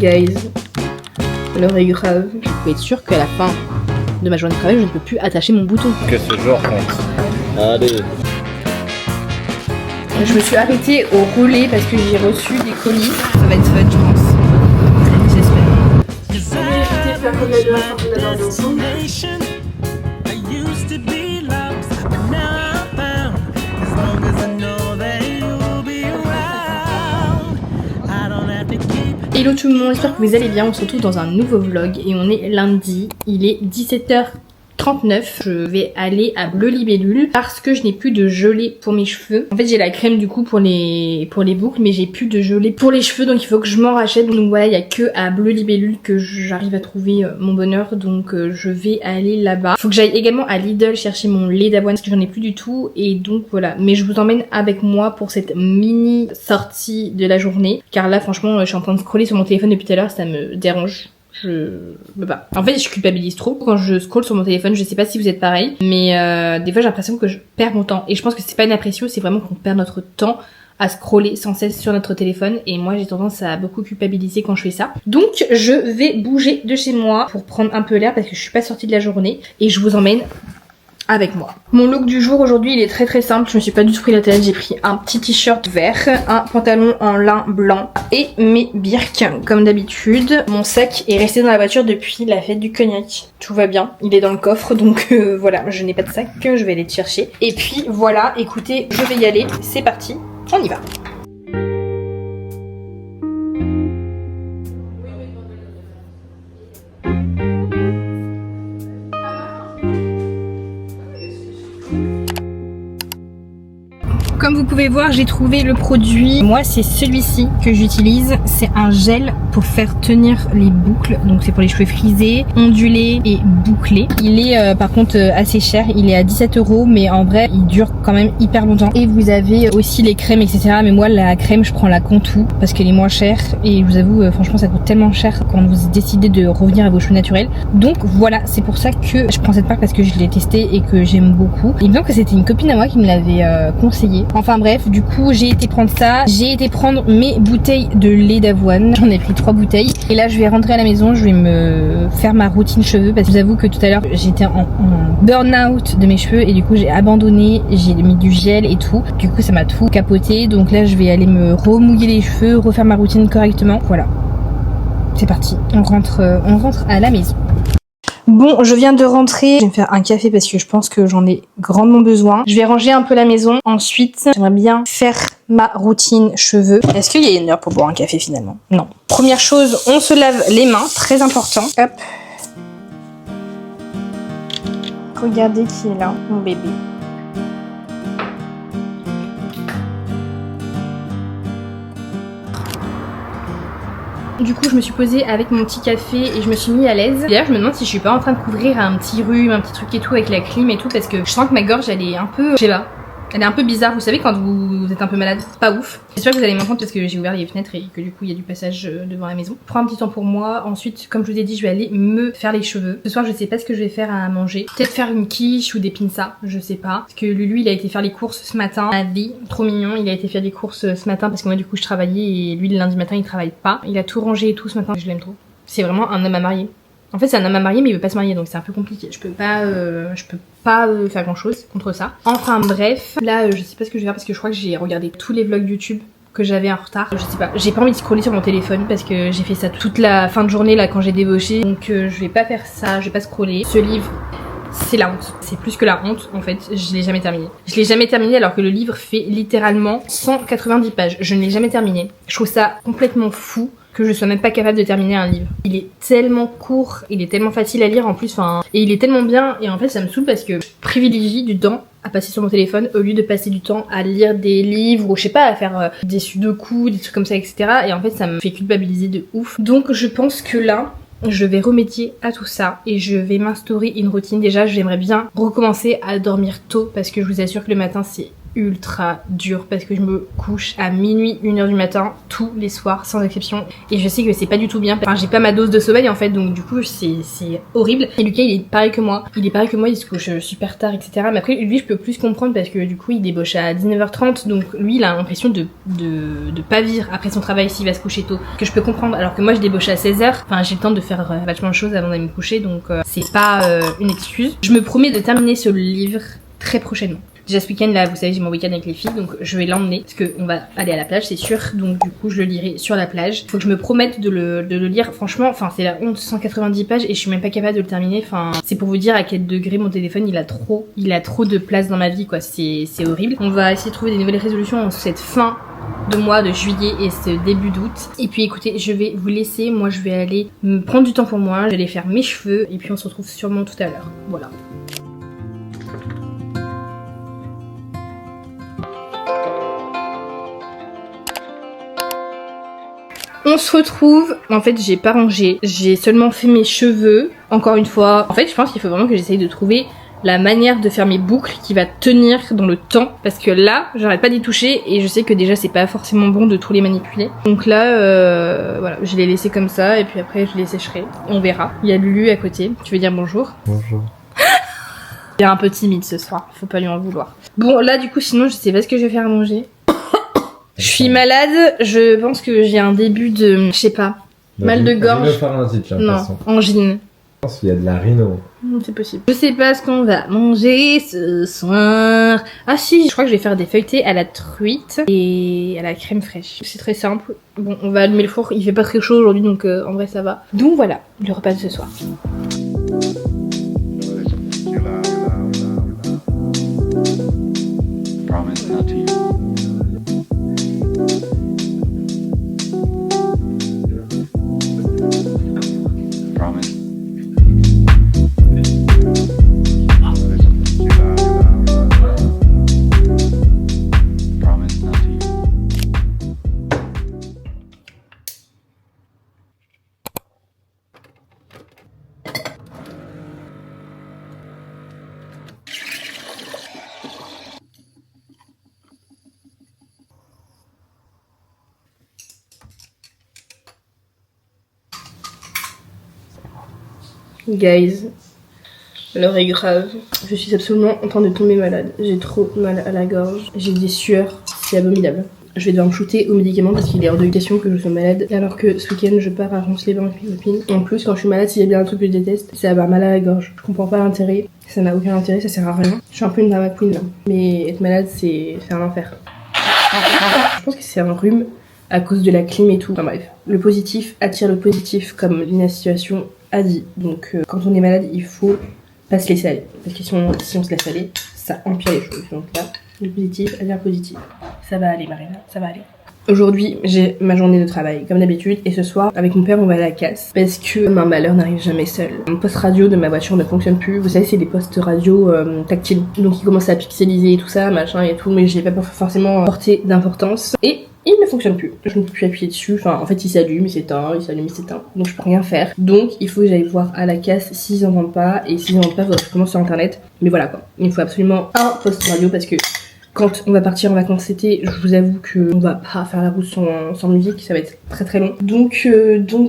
Guys, l'heure est grave. Je peux être sûre qu'à la fin de ma journée de travail, je ne peux plus attacher mon bouton. Que ce jour compte. Allez. Je me suis arrêtée au relais parce que j'ai reçu des colis. Ça va être fun, je pense. J'espère. Hello tout le monde, j'espère que vous allez bien. On se retrouve dans un nouveau vlog et on est lundi. Il est 17h39. Je vais aller à Bleu Libellule parce que je n'ai plus de gelée pour mes cheveux. En fait j'ai la crème du coup pour les boucles, mais j'ai plus de gelée pour les cheveux, donc il faut que je m'en rachète. Donc voilà, il n'y a que à Bleu Libellule que j'arrive à trouver mon bonheur, donc je vais aller là-bas. Faut que j'aille également à Lidl chercher mon lait d'avoine parce que j'en ai plus du tout, et donc voilà. Mais je vous emmène avec moi pour cette mini sortie de la journée, car là franchement je suis en train de scroller sur mon téléphone depuis tout à l'heure, ça me dérange. Je peux pas. En fait, je culpabilise trop quand je scrolle sur mon téléphone. Je sais pas si vous êtes pareil, mais des fois j'ai l'impression que je perds mon temps. Et je pense que c'est pas une impression, c'est vraiment qu'on perd notre temps à scroller sans cesse sur notre téléphone. Et moi, j'ai tendance à beaucoup culpabiliser quand je fais ça. Donc, je vais bouger de chez moi pour prendre un peu l'air parce que je suis pas sortie de la journée. Et je vous emmène avec moi. Mon look du jour aujourd'hui il est très simple, je me suis pas du tout pris la tête, j'ai pris un petit t-shirt vert, un pantalon en lin blanc et mes birks comme d'habitude. Mon sac est resté dans la voiture depuis la fête du cognac, tout va bien, il est dans le coffre, donc voilà, je n'ai pas de sac, je vais aller le chercher. Et puis voilà, écoutez, je vais y aller, c'est parti, on y va. Comme vous pouvez voir, j'ai trouvé le produit. Moi, c'est celui-ci que j'utilise. C'est un gel pour faire tenir les boucles. Donc, c'est pour les cheveux frisés, ondulés et bouclés. Il est par contre assez cher. Il est à 17 €, mais en vrai, il dure quand même hyper longtemps. Et vous avez aussi les crèmes, etc. Mais moi, la crème, je prends la Contour parce qu'elle est moins chère. Et je vous avoue, franchement, ça coûte tellement cher quand vous décidez de revenir à vos cheveux naturels. Donc voilà, c'est pour ça que je prends cette marque parce que je l'ai testée et que j'aime beaucoup. Il me semble que c'était une copine à moi qui me l'avait conseillé. Enfin bref, du coup j'ai été prendre ça, j'ai été prendre mes bouteilles de lait d'avoine, j'en ai pris 3 bouteilles et là je vais rentrer à la maison, je vais me faire ma routine cheveux parce que je vous avoue que tout à l'heure j'étais en burn-out de mes cheveux et du coup j'ai abandonné, j'ai mis du gel et tout, du coup ça m'a tout capoté, donc là je vais aller me remouiller les cheveux, refaire ma routine correctement, voilà, c'est parti, on rentre à la maison. Bon, je viens de rentrer, je vais me faire un café parce que je pense que j'en ai grandement besoin. Je vais ranger un peu la maison. Ensuite, j'aimerais bien faire ma routine cheveux. Est-ce qu'il y a une heure pour boire un café finalement? Non. Première chose, on se lave les mains, très important. Hop. Regardez qui est là, mon bébé. Du coup je me suis posée avec mon petit café et je me suis mis à l'aise. D'ailleurs je me demande si je suis pas en train de couvrir un petit rhume, un petit truc et tout avec la clim et tout, parce que je sens que ma gorge elle est un peu, je sais pas, elle est un peu bizarre. Vous savez quand vous êtes un peu malade, pas ouf. J'espère que vous allez m'entendre parce que j'ai ouvert les fenêtres et que du coup il y a du passage devant la maison. Je prends un petit temps pour moi. Ensuite, comme je vous ai dit, je vais aller me faire les cheveux. Ce soir je sais pas ce que je vais faire à manger. Peut-être faire une quiche ou des pizzas, je sais pas. Parce que Lulu il a été faire les courses ce matin. Ma vie, trop mignon, il a été faire les courses ce matin parce que moi du coup je travaillais et lui le lundi matin il travaille pas. Il a tout rangé et tout ce matin, je l'aime trop. C'est vraiment un homme à marier. En fait c'est un homme à marier mais il veut pas se marier, donc c'est un peu compliqué. Je peux pas faire grand chose contre ça. Enfin bref, là je sais pas ce que je vais faire parce que je crois que j'ai regardé tous les vlogs YouTube que j'avais en retard. Je sais pas, j'ai pas envie de scroller sur mon téléphone parce que j'ai fait ça toute la fin de journée là quand j'ai débauché. Donc je vais pas faire ça, je vais pas scroller. Ce livre, c'est la honte. C'est plus que la honte en fait, je l'ai jamais terminé. Je l'ai jamais terminé alors que le livre fait littéralement 190 pages. Je ne l'ai jamais terminé. Je trouve ça complètement fou que je sois même pas capable de terminer un livre. Il est tellement court, il est tellement facile à lire en plus, et il est tellement bien, et en fait ça me saoule parce que je privilégie du temps à passer sur mon téléphone au lieu de passer du temps à lire des livres ou je sais pas, à faire des sudoku, des trucs comme ça, etc. Et en fait ça me fait culpabiliser de ouf. Donc je pense que là, je vais remédier à tout ça et je vais m'instaurer une routine. Déjà j'aimerais bien recommencer à dormir tôt parce que je vous assure que le matin c'est ultra dur parce que je me couche à minuit, 1h du matin tous les soirs sans exception et je sais que c'est pas du tout bien. Enfin j'ai pas ma dose de sommeil en fait, donc du coup c'est horrible. Et Lucas il est pareil que moi, il se couche super tard etc. Mais après lui je peux plus comprendre parce que du coup il débauche à 19h30, donc lui il a l'impression de pas vivre après son travail s'il va se coucher tôt, que je peux comprendre, alors que moi je débauche à 16h. Enfin j'ai le temps de faire vachement de choses avant d'aller me coucher, donc c'est pas une excuse. Je me promets de terminer ce livre très prochainement. Déjà ce week-end là, vous savez, j'ai mon week-end avec les filles, donc je vais l'emmener parce qu'on va aller à la plage, c'est sûr. Donc du coup, je le lirai sur la plage. Faut que je me promette de le lire. Franchement, enfin c'est la honte, 190 pages et je suis même pas capable de le terminer. Enfin, c'est pour vous dire à quel degré mon téléphone il a trop de place dans ma vie quoi. C'est horrible. On va essayer de trouver des nouvelles résolutions en cette fin de mois de juillet et ce début d'août. Et puis écoutez, je vais vous laisser. Moi, je vais aller me prendre du temps pour moi. Je vais aller faire mes cheveux et puis on se retrouve sûrement tout à l'heure. Voilà. On se retrouve, en fait j'ai pas rangé, j'ai seulement fait mes cheveux, encore une fois. En fait je pense qu'il faut vraiment que j'essaye de trouver la manière de faire mes boucles qui va tenir dans le temps, parce que là j'arrête pas d'y toucher et je sais que déjà c'est pas forcément bon de trop les manipuler. Donc là voilà, je les laisser comme ça et puis après je les sécherai, on verra. Il y a Lulu à côté, tu veux dire bonjour? Bonjour. Il est un peu timide ce soir, faut pas lui en vouloir. Bon là du coup sinon je sais pas ce que je vais faire à manger. Je suis malade, je pense que j'ai un début de, je sais pas, mal de gorge. Non, angine. Je pense qu'il y a de la rhino. C'est possible. Je sais pas ce qu'on va manger ce soir. Ah si, je crois que je vais faire des feuilletés à la truite et à la crème fraîche. C'est très simple. Bon, on va allumer le four, il fait pas très chaud aujourd'hui donc en vrai ça va. Donc voilà, le repas de ce soir. Guys, l'heure est grave. Je suis absolument en train de tomber malade. J'ai trop mal à la gorge. J'ai des sueurs, c'est abominable. Je vais devoir me shooter aux médicaments parce qu'il est hors de question que je sois malade. Alors que ce week-end, je pars à Ronce-les-Bains avec mes copines. En plus, quand je suis malade, s'il y a bien un truc que je déteste, c'est avoir mal à la gorge. Je comprends pas l'intérêt. Ça n'a aucun intérêt, ça sert à rien. Je suis un peu une drama queen là. Mais être malade, c'est un enfer. Je pense que c'est un rhume à cause de la clim et tout. Enfin bref. Le positif attire le positif, comme Lina Situation a dit. Donc quand on est malade, il faut pas se laisser aller. Parce que si on se laisse aller, ça empire les choses. Donc là, le positif attire le positif. Ça va aller Marina, ça va aller. Aujourd'hui, j'ai ma journée de travail, comme d'habitude, et ce soir, avec mon père, on va à la casse. Parce que un malheur n'arrive jamais seul. Mon poste radio de ma voiture ne fonctionne plus. Vous savez, c'est des postes radio tactiles. Donc il commence à pixeliser et tout ça, machin et tout, mais j'ai pas forcément porté d'importance. Et il ne fonctionne plus. Je ne peux plus appuyer dessus. Enfin, en fait, il s'allume, il s'éteint, il s'allume, il s'éteint. Donc je peux rien faire. Donc il faut que j'aille voir à la casse s'ils n'entendent pas. Et s'ils n'entendent pas, il faudra que je commence sur internet. Mais voilà quoi. Il me faut absolument un poste radio parce que quand on va partir en vacances cet été, je vous avoue qu'on va pas faire la route sans musique, ça va être très très long. Donc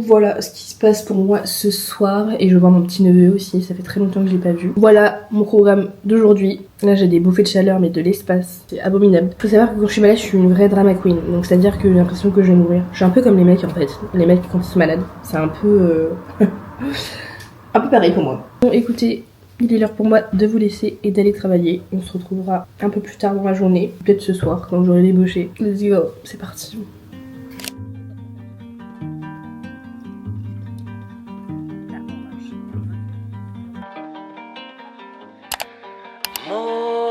voilà ce qui se passe pour moi ce soir. Et je vais voir mon petit neveu aussi, ça fait très longtemps que je l'ai pas vu. Voilà mon programme d'aujourd'hui. Là j'ai des bouffées de chaleur mais de l'espace, c'est abominable. Faut savoir que quand je suis malade je suis une vraie drama queen. Donc c'est à dire que j'ai l'impression que je vais mourir. Je suis un peu comme les mecs en fait. Les mecs quand ils sont malades, c'est un peu un peu pareil pour moi. Bon écoutez, il est l'heure pour moi de vous laisser et d'aller travailler. On se retrouvera un peu plus tard dans la journée, peut-être ce soir quand j'aurai débauché. Let's go, c'est parti.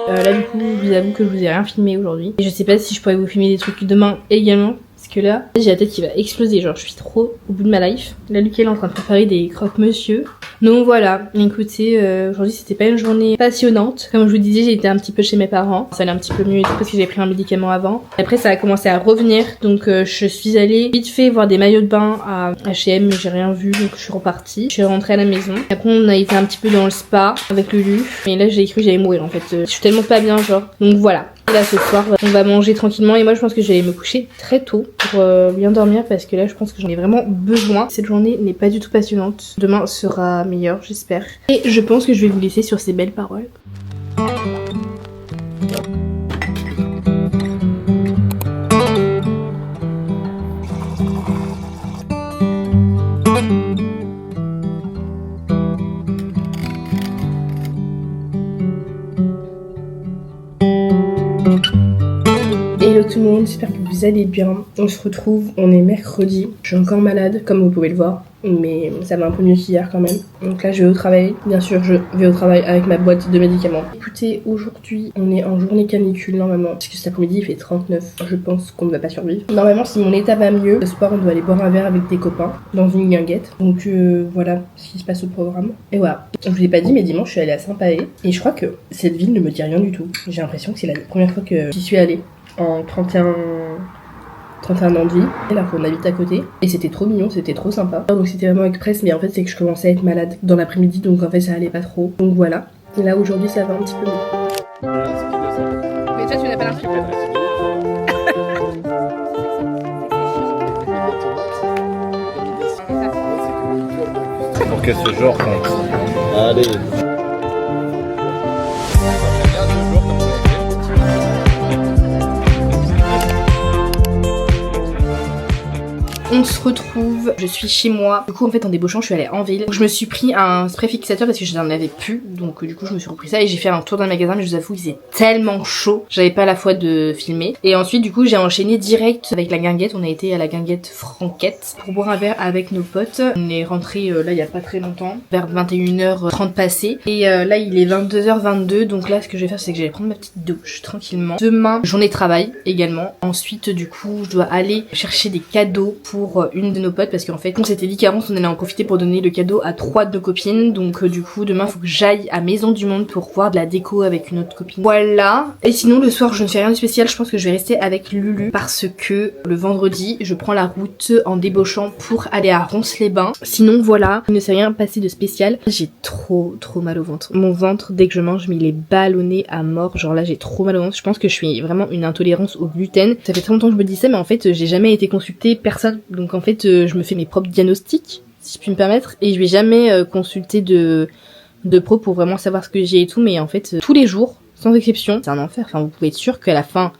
Là du coup, je vous avoue que je vous ai rien filmé aujourd'hui. Et je sais pas si je pourrais vous filmer des trucs demain également. Parce que là, j'ai la tête qui va exploser, genre je suis trop au bout de ma life. Là, Lucas est en train de préparer des croque-monsieur. Donc voilà, écoutez, aujourd'hui c'était pas une journée passionnante. Comme je vous disais, j'ai été un petit peu chez mes parents. Ça allait un petit peu mieux et tout parce que j'ai pris un médicament avant. Après ça a commencé à revenir, donc je suis allée vite fait voir des maillots de bain à H&M, mais j'ai rien vu, donc je suis repartie. Je suis rentrée à la maison. Après on a été un petit peu dans le spa avec Lulu. Mais là j'ai cru que j'allais mourir en fait. Je suis tellement pas bien genre. Donc voilà. Et là ce soir on va manger tranquillement et moi je pense que je vais me coucher très tôt pour bien dormir parce que là je pense que j'en ai vraiment besoin. Cette journée n'est pas du tout passionnante. Demain sera meilleur j'espère. Et je pense que je vais vous laisser sur ces belles paroles. Hello tout le monde, j'espère que vous allez bien. On se retrouve, on est mercredi. Je suis encore malade comme vous pouvez le voir, mais ça va un peu mieux qu'hier quand même. Donc là je vais au travail, bien sûr je vais au travail avec ma boîte de médicaments. Écoutez, aujourd'hui on est en journée canicule normalement, parce que cet après-midi il fait 39, je pense qu'on ne va pas survivre. Normalement si mon état va mieux, ce soir on doit aller boire un verre avec des copains dans une guinguette. Donc voilà ce qui se passe au programme. Et voilà, je vous ai pas dit mais dimanche je suis allée à Saint-Paé et je crois que cette ville ne me dit rien du tout. J'ai l'impression que c'est la première fois que j'y suis allée. En 31 ans de vie, et là on habite à côté et c'était trop mignon, c'était trop sympa. Donc c'était vraiment express, mais en fait c'est que je commençais à être malade dans l'après-midi, donc en fait ça allait pas trop. Donc voilà, et là aujourd'hui ça va un petit peu mieux. Mais toi tu n'as pas l'impression. Pour que ce genre compte. Allez. On se retrouve, je suis chez moi. Du coup en fait en débauchant je suis allée en ville. Donc, je me suis pris un spray fixateur parce que je n'en avais plus. Donc du coup je me suis repris ça et j'ai fait un tour dans le magasin. Mais je vous avoue il faisait tellement chaud, j'avais pas la foi de filmer. Et ensuite du coup j'ai enchaîné direct avec la guinguette. On a été à la guinguette Franquette pour boire un verre avec nos potes. On est rentré là il y a pas très longtemps, vers 21h30 passé. Et là il est 22h22. Donc là ce que je vais faire c'est que je vais prendre ma petite douche tranquillement. Demain journée de travail également. Ensuite du coup je dois aller chercher des cadeaux pour une de nos potes parce qu'en fait on s'était dit qu'avant on allait en profiter pour donner le cadeau à 3 de nos copines. Donc du coup demain faut que j'aille à Maison du Monde pour voir de la déco avec une autre copine. Voilà. Et sinon le soir je ne fais rien de spécial. Je pense que je vais rester avec Lulu parce que le vendredi je prends la route en débauchant pour aller à Ronces-les-Bains. Sinon voilà, il ne s'est rien passé de spécial. J'ai trop mal au ventre. Mon ventre dès que je mange mais il est ballonné à mort. Genre là j'ai trop mal au ventre. Je pense que je suis vraiment une intolérance au gluten. Ça fait très longtemps que je me dis ça mais en fait j'ai jamais été consulter personne. Donc en fait je me fais mes propres diagnostics si je puis me permettre et je vais jamais consulter de pro pour vraiment savoir ce que j'ai et tout, mais en fait tous les jours sans exception c'est un enfer. Enfin vous pouvez être sûr qu'à la fin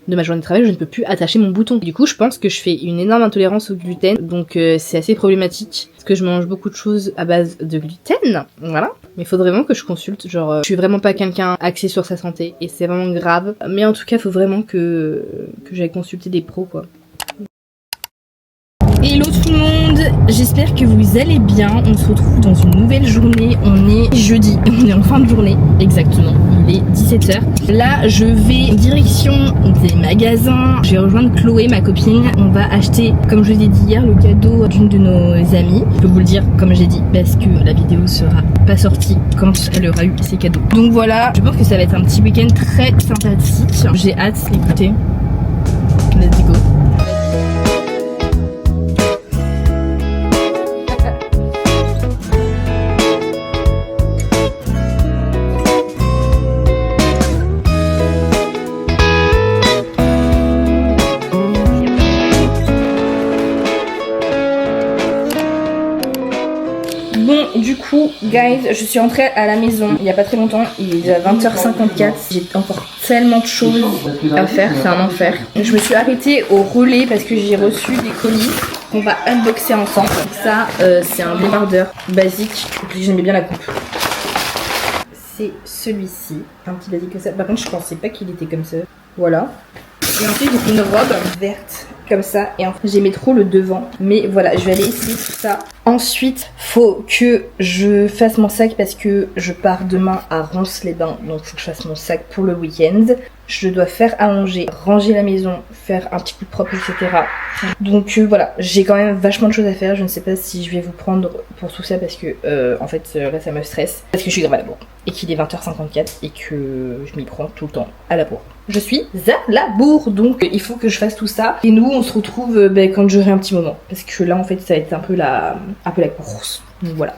de ma journée de travail je ne peux plus attacher mon bouton. Du coup je pense que je fais une énorme intolérance au gluten, donc c'est assez problématique parce que je mange beaucoup de choses à base de gluten, voilà. Mais il faut vraiment que je consulte, genre je suis vraiment pas quelqu'un axé sur sa santé et c'est vraiment grave, mais en tout cas faut vraiment que j'aille consulter des pros quoi. Hello tout le monde, j'espère que vous allez bien. On se retrouve dans une nouvelle journée. On est jeudi, on est en fin de journée exactement, il est 17h. Là je vais en direction des magasins. Je vais rejoindre Chloé, ma copine. On va acheter, comme je vous ai dit hier, le cadeau d'une de nos amies. Je peux vous le dire comme j'ai dit parce que la vidéo sera pas sortie quand elle aura eu ses cadeaux. Donc voilà, je pense que ça va être un petit week-end très sympathique. J'ai hâte, écoutez. Let's go. Bon, du coup, guys, je suis rentrée à la maison il y a pas très longtemps, il est déjà 20h54, j'ai encore tellement de choses à faire, c'est un enfer. Je me suis arrêtée au relais parce que j'ai reçu des colis qu'on va unboxer ensemble. Ça, c'est un débardeur basique, et puis j'aimais bien la coupe. C'est celui-ci, un petit basique comme ça. Par contre, je pensais pas qu'il était comme ça. Voilà. Et ensuite, j'ai une robe verte comme ça. Et en fait, j'aimais trop le devant. Mais voilà, je vais aller essayer tout ça. Ensuite, faut que je fasse mon sac parce que je pars demain à Ronces-les-Bains. Donc, faut que je fasse mon sac pour le week-end. Je dois faire à manger, ranger la maison, faire un petit coup de propre, etc. Donc voilà, j'ai quand même vachement de choses à faire. Je ne sais pas si je vais vous prendre pour tout ça parce que en fait là ça me stresse. Parce que je suis grave à la bourre et qu'il est 20h54 et que je m'y prends tout le temps à la bourre. Je suis à la bourre, donc il faut que je fasse tout ça. Et nous on se retrouve quand j'aurai un petit moment. Parce que là en fait ça va être un peu la course. Donc voilà.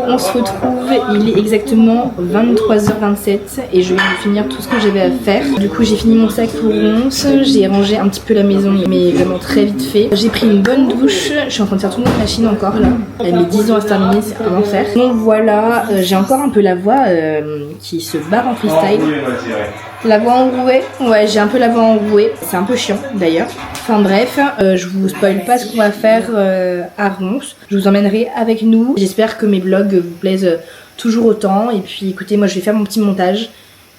on se retrouve, il est exactement 23h27 et je viens de finir tout ce que j'avais à faire. Du coup j'ai fini mon sac pour 11, j'ai rangé un petit peu la maison mais vraiment très vite fait. J'ai pris une bonne douche, je suis en train de faire tourner la machine encore là. Elle met 10 ans à se terminer, c'est un enfer. Donc voilà, j'ai encore un peu la voix qui se barre en freestyle. La voix enrouée, ouais j'ai un peu la voix enrouée, c'est un peu chiant d'ailleurs. Enfin bref, je vous spoil pas ce qu'on va faire à Reims. Je vous emmènerai avec nous. J'espère que mes vlogs vous plaisent toujours autant. Et puis écoutez, moi je vais faire mon petit montage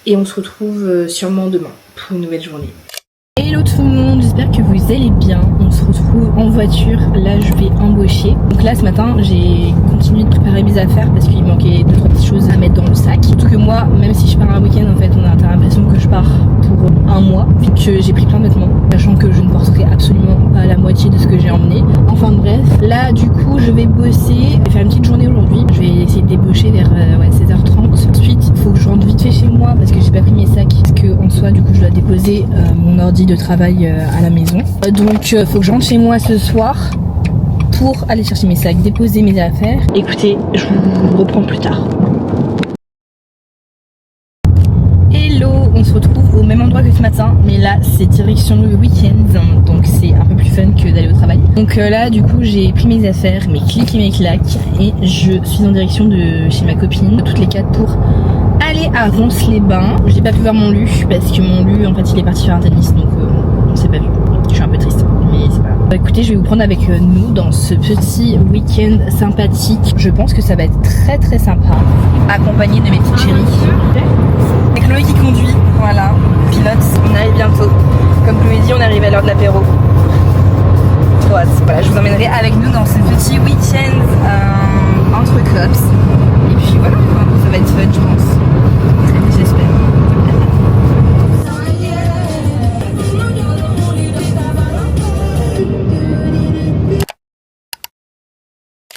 et on se retrouve sûrement demain pour une nouvelle journée. Hello tout le monde, j'espère que vous allez bien. On se retrouve en voiture, là je vais embaucher. Donc là ce matin j'ai continué de préparer mes affaires parce qu'il manquait 2-3 petites choses à mettre dans le sac. Surtout que moi, même si je pars un week-end en fait, on a l'impression que je pars pour un mois, vu que j'ai pris plein de vêtements, sachant que je ne porterai absolument pas la moitié de ce que j'ai emmené. Enfin bref, là du coup je vais bosser, je vais faire une petite journée aujourd'hui. Je vais essayer de débaucher vers 16h30. Ensuite il faut que je rentre vite fait chez moi parce que j'ai pas pris mes sacs, parce que en soi du coup je dois déposer mon ordi de travail à la maison. Donc faut que je rentre chez moi ce soir pour aller chercher mes sacs, déposer mes affaires. Écoutez, je vous reprends plus tard. Hello, on se retrouve au même endroit que ce matin, mais là c'est direction le week-end, donc c'est un peu plus fun que d'aller au travail. Donc là du coup j'ai pris mes affaires, mes clics et mes claques, et je suis en direction de chez ma copine, toutes les 4 pour aller à Ronces-les-Bains. J'ai pas pu voir mon Lu parce que mon Lu en fait il est parti faire un tennis, donc on s'est pas vu. Je suis un peu triste, mais c'est pas grave. Écoutez, je vais vous prendre avec nous dans ce petit week-end sympathique. Je pense que ça va être très très sympa, accompagné de mes petites chéries. C'est Chloé qui conduit, voilà, pilote, on arrive bientôt. Comme Chloé dit, on arrive à l'heure de l'apéro. Voilà, je vous emmènerai avec nous dans ce petit week-end entre cops. Et puis voilà, ça va être fun je pense. J'espère.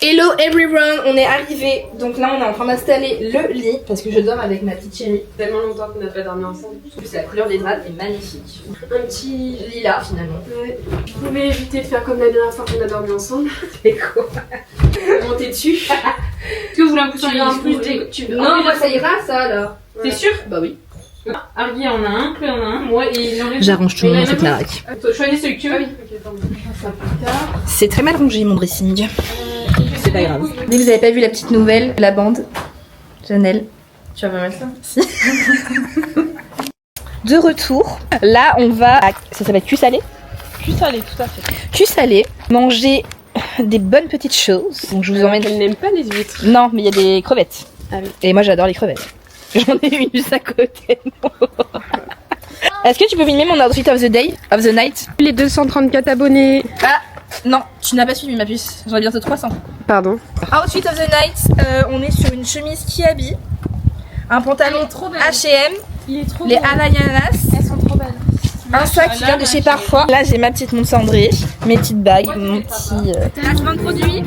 Hello everyone, on est arrivé. Donc là on est en train d'installer le lit parce que je dors avec ma petite chérie. Tellement longtemps qu'on n'a pas dormi ensemble. Je trouve que la couleur des draps est magnifique. Un petit Lilas finalement. Ouais. Vous pouvez éviter de faire comme la dernière fois qu'on a dormi ensemble. C'est quoi? Monter dessus. Est-ce que vous voulez un coup en plus Non, moi ça ira ça alors. T'es sûr? Bah oui. Argui en a un, Chloé en a un, moi et il en reste. J'arrange tout le monde dans cette baraque. Choisis celui que tu veux. Ok, attends, on fera ça plus tard. C'est très mal rangé mon dressing. C'est pas grave. Mais vous avez pas vu la petite nouvelle, la bande Chanel. Tu vas pas mettre ça? Si. De retour. Là on va à... Ça s'appelle cul salé. Cul salé, tout à fait. Cul salé. Manger des bonnes petites choses. Donc je vous emmène. Elle n'aime pas les huîtres. Non, mais il y a des crevettes. Ah oui. Et moi j'adore les crevettes. J'en ai une juste à côté. Est-ce que tu peux filmer mon outfit of the day, of the night? Les 234 abonnés. Ah non, tu n'as pas suivi ma puce. J'en ai bientôt 300. Pardon. Outfit of the night, on est sur une chemise Kiabi, un pantalon H&M, Il est trop les Havaianas, Elles sont trop belles. un sac qui vient de chez Parfois. Là j'ai ma petite montre cendrée, mes petites bagues, mon petit placement de produit.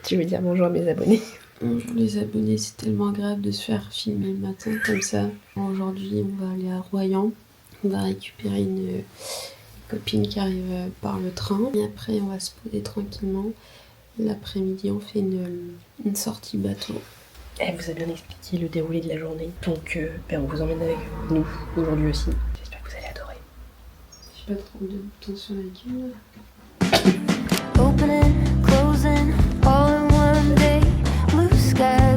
Tu veux dire bonjour à mes abonnés? Bonjour les abonnés, c'est tellement agréable de se faire filmer le matin comme ça. Aujourd'hui, on va aller à Royan. On va récupérer une copine qui arrive par le train. Et après, on va se poser tranquillement. L'après-midi, on fait une sortie bateau. Elle vous a bien expliqué le déroulé de la journée. Donc, on vous emmène avec nous aujourd'hui aussi. J'espère que vous allez adorer. J'ai pas trop de temps sur la gueule. Opening, closing, all in one day. Blue sky,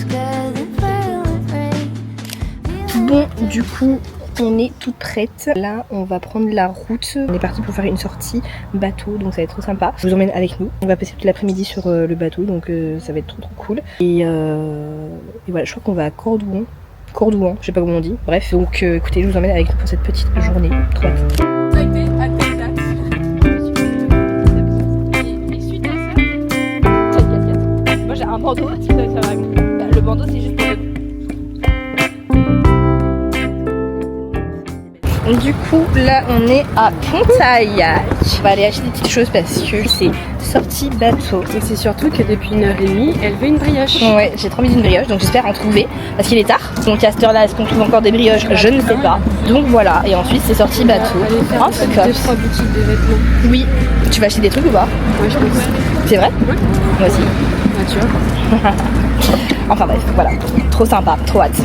then violent rain. Bon, du coup, On est toute prête. Là, on va prendre la route. On est parti pour faire une sortie bateau, donc ça va être trop sympa. Je vous emmène avec nous. On va passer toute l'après-midi sur le bateau, donc ça va être trop cool. Et voilà, je crois qu'on va à Cordouan, je sais pas comment on dit. Bref, donc écoutez, je vous emmène avec nous pour cette petite journée. Trop hâte. Moi j'ai un bandeau, si ça va. Le bandeau c'est juste pour le... Du coup là on est à Pontaillac. On va aller acheter des petites choses parce que c'est sortie bateau. Et c'est surtout que depuis 1h30, elle veut une brioche. Ouais, j'ai trop envie d'une brioche, donc j'espère en trouver. Parce qu'il est tard. Donc à cette heure-là, est-ce qu'on trouve encore des brioches? Je ne sais pas. Donc voilà, et ensuite c'est sortie bateau. On va aller faire 2-3 boutiques de vêtements. Oui. Tu vas acheter des trucs ou pas? Ouais, je pense. C'est vrai? Ouais. Moi aussi. Ah, tu vois. Enfin bref, voilà. Trop sympa, trop hâte.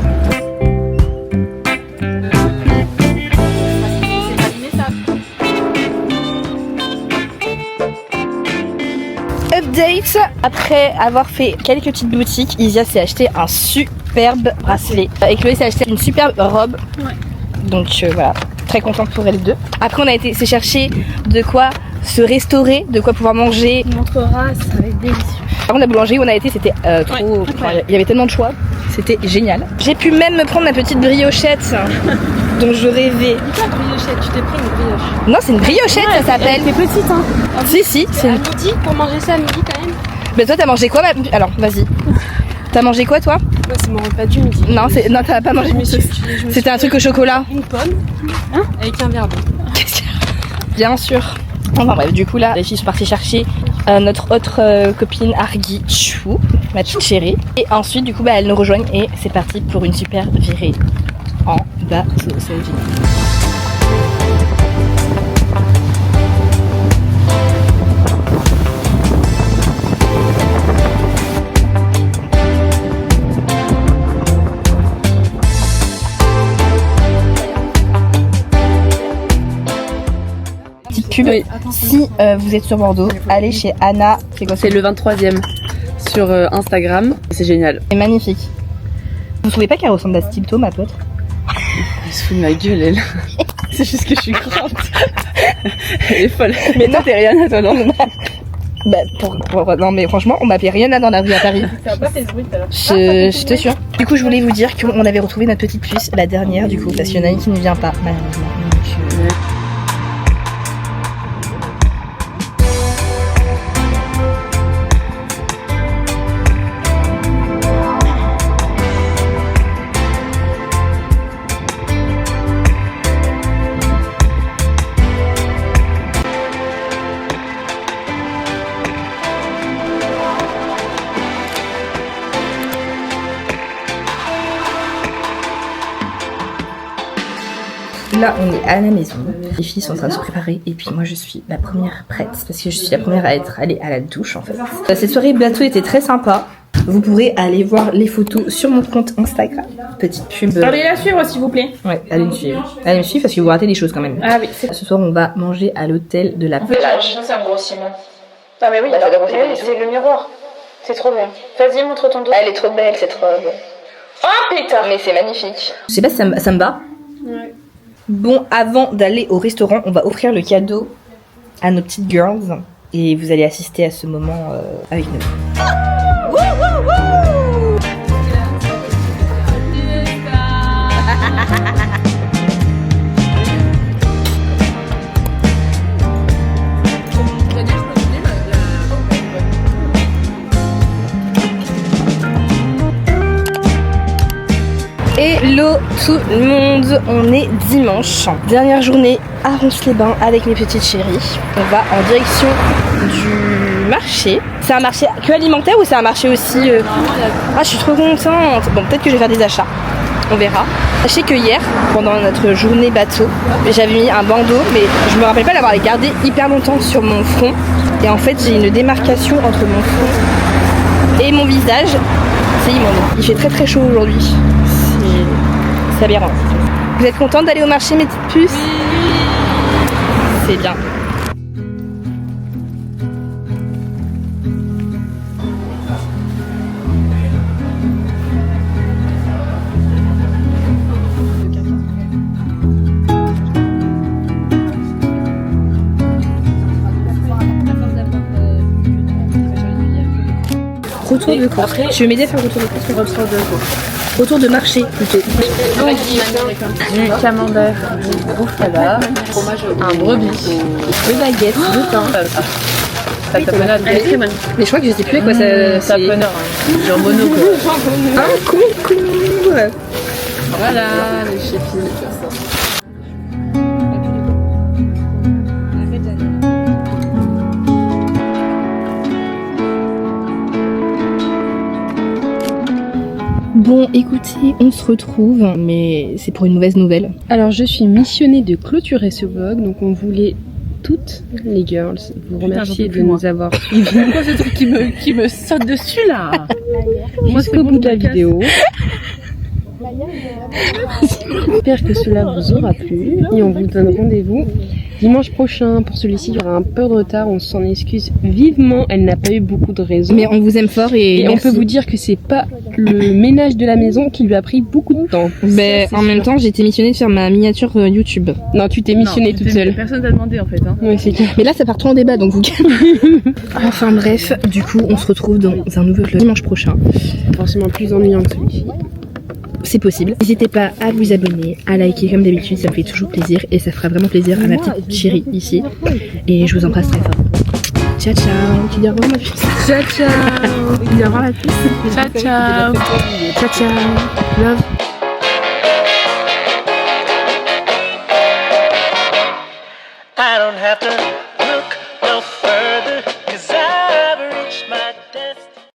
Update, après avoir fait quelques petites boutiques, Isia s'est acheté un superbe bracelet et Chloé s'est acheté une superbe robe. Ouais. Donc voilà, très contente pour elles deux. Après on a été se chercher de quoi se restaurer, de quoi pouvoir manger. On montrera, ça va être délicieux. Par contre la boulangerie où on a été c'était trop... il y avait tellement de choix, c'était génial. J'ai pu même me prendre ma petite briochette dont je rêvais. Dis-toi briochette, tu t'es pris une brioche. Non c'est une briochette ça s'appelle. Elle était petite hein. Si, c'est À une... midi, pour manger ça à midi quand même. Mais toi t'as mangé quoi Alors vas-y. T'as mangé quoi toi? Moi c'est mon repas du midi. Non, non t'as pas mangé. C'était un truc au chocolat. Une pomme, hein, avec un verre d'eau. Bien sûr. Enfin bref, du coup là, les filles sont parties chercher notre autre copine Argy Chou, ma petite chérie. Et ensuite du coup bah elles nous rejoignent et c'est parti pour une super virée en bateau. Ça va être génial. Oui. Si vous êtes sur Bordeaux, allez chez Anna. C'est quoi? C'est le 23e sur Instagram. C'est génial. C'est magnifique. Vous trouvez pas qu'elle ressemble à Stilto, ma pote? Elle se fout de ma gueule, elle. C'est juste que je suis grande. Elle est folle. Mais toi, t'es Rihanna, toi, non? Bah, non, mais franchement, on m'appelait Rihanna dans la rue à Paris. Ça va pas fait ce bruit tout à l'heure. Je te suis. Du coup, je voulais vous dire qu'on avait retrouvé notre petite puce, la dernière, du coup, parce qu'il y en a une qui ne vient pas, malheureusement. Donc, là, on est à la maison. Les filles sont en train de se préparer et puis moi je suis la première prête parce que je suis la première à être allée à la douche en fait. Cette soirée bateau était très sympa. Vous pourrez aller voir les photos sur mon compte Instagram. Petite pub. Allez la suivre s'il vous plaît. Ouais, allez me suivre. Allez me suivre parce que vous ratez des choses quand même. Ah oui. Ce soir, on va manger à l'hôtel de la plage. C'est un grossiment. Ah mais oui, c'est le miroir. C'est trop bien. Vas-y, montre ton dos. Elle est trop belle cette robe. Oh putain. Mais c'est magnifique. Je sais pas si ça me va. Ouais. Bon, avant d'aller au restaurant, on va offrir le cadeau à nos petites girls et vous allez assister à ce moment avec nous. Hello tout le monde, on est dimanche, dernière journée à Ronces-les-Bains avec mes petites chéries. On va en direction du marché. C'est un marché que alimentaire ou c'est un marché aussi Ah, je suis trop contente. Bon, peut-être que je vais faire des achats, on verra. Sachez que hier, pendant notre journée bateau, j'avais mis un bandeau, mais je me rappelle pas l'avoir gardé hyper longtemps sur mon front. Et en fait, j'ai une démarcation entre mon front et mon visage. C'est immonde. Il fait très très chaud aujourd'hui. C'est aberrant. Vous êtes contente d'aller au marché, mes petites puces? C'est bien. de course. Tu veux m'aider à faire le retour de course? Retour de marché plutôt. Camembert, brouffala, fromage, un brebis, deux baguettes, deux pains. Ça tapenade. Elle est très bonne. Mais je crois que je sais plus à quoi ça. Tapeneur, genre mono quoi. Ah, cool. Voilà, les chefs. Bon, écoutez, on se retrouve, mais c'est pour une mauvaise nouvelle. Alors, je suis missionnée de clôturer ce vlog, donc on voulait toutes les girls vous remercier de nous avoir suivis. Pourquoi ce truc qui me saute dessus là? Jusqu'au bout de la vidéo. J'espère que cela vous aura plu et on vous donne rendez-vous dimanche prochain. Pour celui-ci, il y aura un peu de retard, on s'en excuse vivement, elle n'a pas eu beaucoup de raisons. Mais on vous aime fort et on peut vous dire que c'est pas le ménage de la maison qui lui a pris beaucoup de temps. Ben, en même temps, j'ai été missionnée de faire ma miniature YouTube. Non, tu t'es missionnée toute seule. Personne t'a demandé en fait. Hein. Oui, c'est clair. Mais là, ça part trop en débat, donc vous Enfin bref, du coup, on se retrouve dans un nouveau vlog dimanche prochain. Forcément plus ennuyant que celui-ci. C'est possible. N'hésitez pas à vous abonner, à liker comme d'habitude, ça me fait toujours plaisir et ça fera vraiment plaisir à ma petite chérie ici. Et je vous embrasse très fort. Ciao ciao. Tu dis au revoir ma puce. Ciao ciao. Tu dis au revoir la puce. Ciao ciao. Ciao ciao. Love. I don't have to look no further.